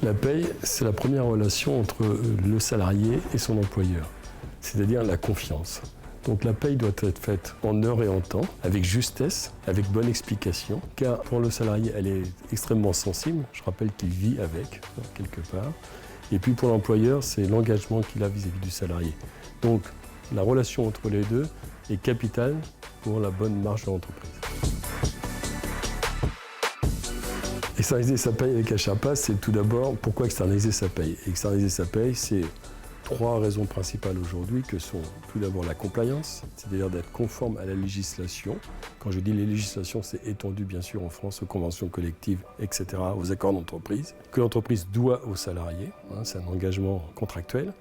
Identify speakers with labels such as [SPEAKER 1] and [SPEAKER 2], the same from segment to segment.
[SPEAKER 1] La paye, c'est la première relation entre le salarié et son employeur, c'est-à-dire la confiance. Donc la paye doit être faite en heure et en temps, avec justesse, avec bonne explication, car pour le salarié, elle est extrêmement sensible. Je rappelle qu'il vit avec, quelque part. Et puis pour l'employeur, c'est l'engagement qu'il a vis-à-vis du salarié. Donc la relation entre les deux est capitale pour la bonne marche de l'entreprise. Externaliser sa paye avec Acharpas, c'est tout d'abord pourquoi externaliser sa paye. Externaliser sa paye, c'est trois raisons principales aujourd'hui que sont tout d'abord la compliance, c'est-à-dire d'être conforme à la législation. Quand je dis les législations, c'est étendu bien sûr en France aux conventions collectives, etc., aux accords d'entreprise, que l'entreprise doit aux salariés, c'est un engagement contractuel.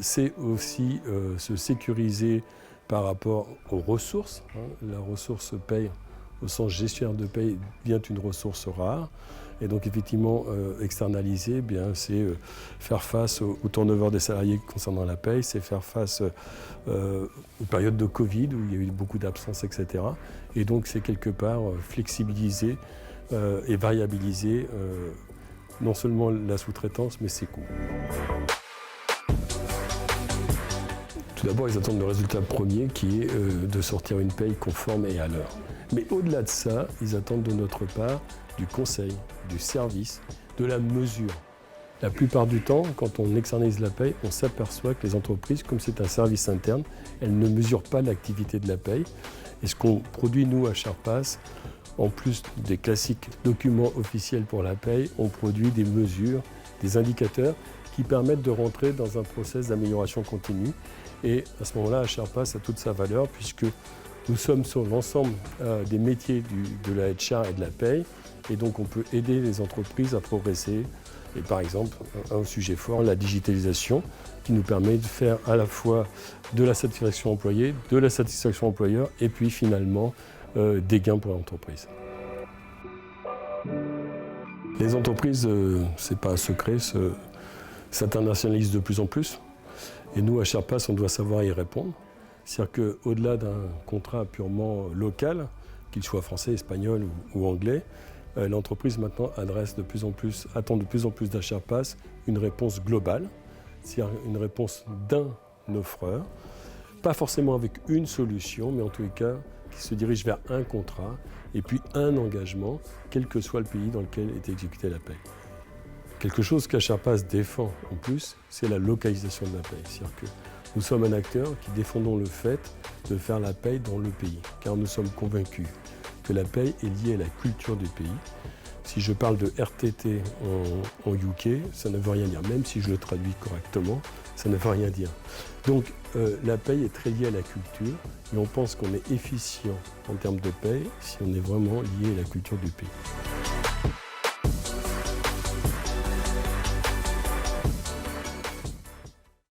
[SPEAKER 1] C'est aussi se sécuriser par rapport aux ressources. La ressource paye, au sens gestionnaire de paye, devient une ressource rare. Et donc effectivement, externaliser, c'est faire face au turnover des salariés concernant la paye, c'est faire face aux périodes de Covid où il y a eu beaucoup d'absences, etc. Et donc c'est quelque part flexibiliser et variabiliser non seulement la sous-traitance, mais ses coûts. Tout d'abord, ils attendent le résultat premier qui est de sortir une paye conforme et à l'heure. Mais au-delà de ça, ils attendent de notre part du conseil, du service, de la mesure. La plupart du temps, quand on externalise la paye, on s'aperçoit que les entreprises, comme c'est un service interne, elles ne mesurent pas l'activité de la paye. Et ce qu'on produit, nous, à Acharpas, en plus des classiques documents officiels pour la paye, on produit des mesures, des indicateurs qui permettent de rentrer dans un process d'amélioration continue. Et à ce moment-là, Acharpas a toute sa valeur puisque nous sommes sur l'ensemble des métiers de la HR et de la paye. Et donc on peut aider les entreprises à progresser. Et par exemple, un sujet fort, la digitalisation, qui nous permet de faire à la fois de la satisfaction employée, de la satisfaction employeur, et puis finalement des gains pour l'entreprise. Les entreprises, c'est pas un secret, s'internationalisent de plus en plus. Et nous, à Acharpas, on doit savoir y répondre. C'est-à-dire qu'au-delà d'un contrat purement local, qu'il soit français, espagnol ou anglais, l'entreprise maintenant attend de plus en plus d'Acharpas une réponse globale, c'est-à-dire une réponse d'un offreur, pas forcément avec une solution, mais en tous les cas qui se dirige vers un contrat et puis un engagement, quel que soit le pays dans lequel est exécutée la paie. Quelque chose qu'Acharpas défend en plus, c'est la localisation de la paie. C'est-à-dire que nous sommes un acteur qui défendons le fait de faire la paie dans le pays, car nous sommes convaincus que la paie est liée à la culture du pays. Si je parle de RTT en UK, ça ne veut rien dire. Même si je le traduis correctement, ça ne veut rien dire. Donc la paie est très liée à la culture et on pense qu'on est efficient en termes de paie si on est vraiment lié à la culture du pays.